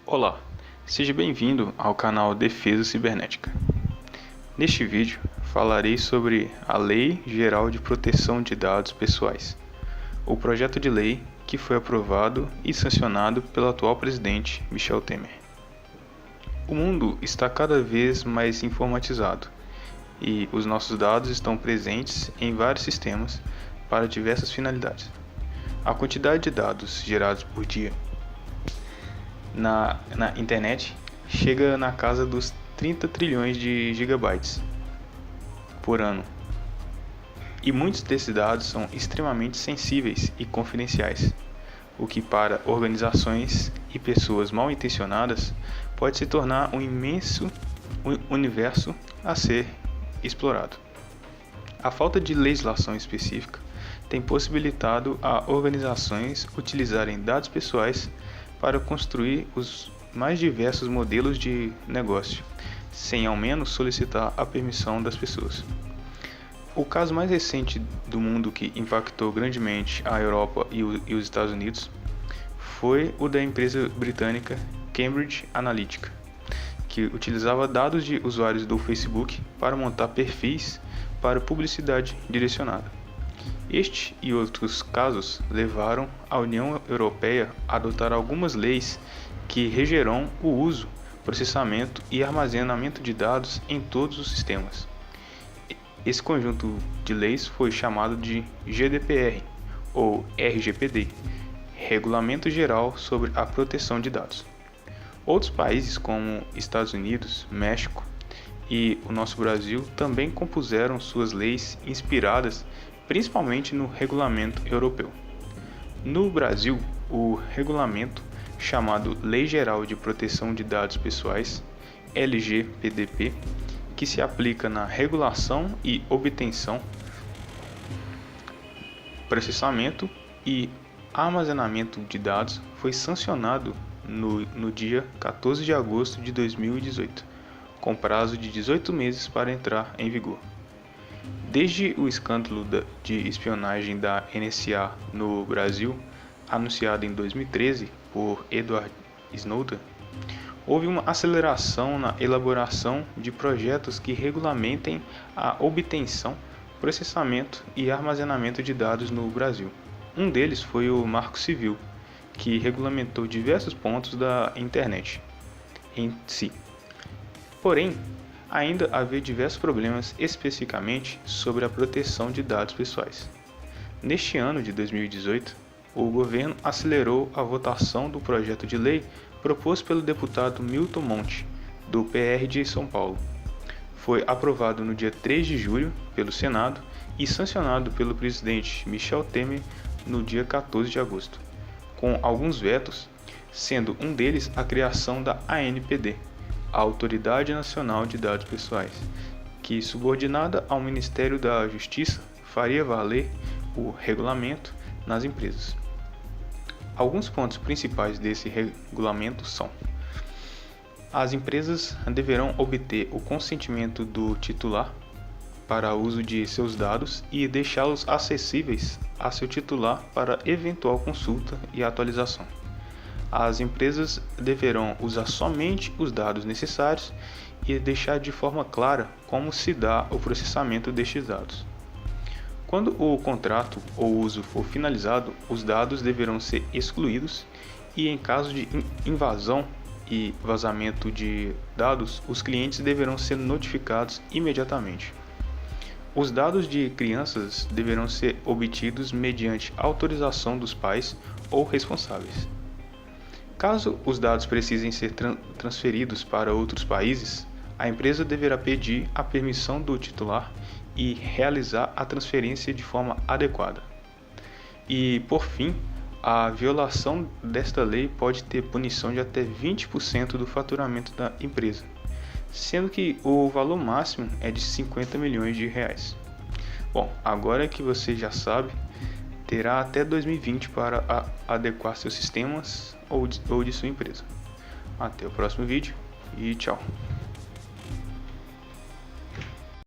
Olá, seja bem-vindo ao canal Defesa Cibernética. Neste vídeo falarei sobre a Lei Geral de Proteção de Dados Pessoais, o projeto de lei que foi aprovado e sancionado pelo atual presidente Michel Temer. O mundo está cada vez mais informatizado e os nossos dados estão presentes em vários sistemas para diversas finalidades. A quantidade de dados gerados por dia na internet chega na casa dos 30 trilhões de gigabytes por ano. E muitos desses dados são extremamente sensíveis e confidenciais, o que para organizações e pessoas mal intencionadas pode se tornar um imenso universo a ser explorado. A falta de legislação específica tem possibilitado a organizações utilizarem dados pessoais para construir os mais diversos modelos de negócio, sem ao menos solicitar a permissão das pessoas. O caso mais recente do mundo que impactou grandemente a Europa e os Estados Unidos foi o da empresa britânica Cambridge Analytica, que utilizava dados de usuários do Facebook para montar perfis para publicidade direcionada. Este e outros casos levaram a União Europeia a adotar algumas leis que regerão o uso, processamento e armazenamento de dados em todos os sistemas. Esse conjunto de leis foi chamado de GDPR ou RGPD, Regulamento Geral sobre a Proteção de Dados. Outros países como Estados Unidos, México e o nosso Brasil também compuseram suas leis inspiradas principalmente no regulamento europeu. No Brasil, o regulamento chamado Lei Geral de Proteção de Dados Pessoais, LGPDP, que se aplica na regulação e obtenção, processamento e armazenamento de dados, foi sancionado no dia 14 de agosto de 2018, com prazo de 18 meses para entrar em vigor. Desde o escândalo de espionagem da NSA no Brasil, anunciado em 2013 por Edward Snowden, houve uma aceleração na elaboração de projetos que regulamentem a obtenção, processamento e armazenamento de dados no Brasil. Um deles foi o Marco Civil, que regulamentou diversos pontos da internet em si. Porém, ainda havia diversos problemas especificamente sobre a proteção de dados pessoais. Neste ano de 2018, o governo acelerou a votação do projeto de lei proposto pelo deputado Milton Monte, do PR de São Paulo. Foi aprovado no dia 3 de julho pelo Senado e sancionado pelo presidente Michel Temer no dia 14 de agosto, com alguns vetos, sendo um deles a criação da ANPD, a Autoridade Nacional de Dados Pessoais, que, subordinada ao Ministério da Justiça, faria valer o regulamento nas empresas. Alguns pontos principais desse regulamento são: as empresas deverão obter o consentimento do titular para uso de seus dados e deixá-los acessíveis a seu titular para eventual consulta e atualização. As empresas deverão usar somente os dados necessários e deixar de forma clara como se dá o processamento destes dados. Quando o contrato ou uso for finalizado, os dados deverão ser excluídos e, em caso de invasão e vazamento de dados, os clientes deverão ser notificados imediatamente. Os dados de crianças deverão ser obtidos mediante autorização dos pais ou responsáveis. Caso os dados precisem ser transferidos para outros países, a empresa deverá pedir a permissão do titular e realizar a transferência de forma adequada. E, por fim, a violação desta lei pode ter punição de até 20% do faturamento da empresa, sendo que o valor máximo é de 50 milhões de reais. Bom, agora que você já sabe, terá até 2020 para adequar seus sistemas ou de sua empresa. Até o próximo vídeo e tchau!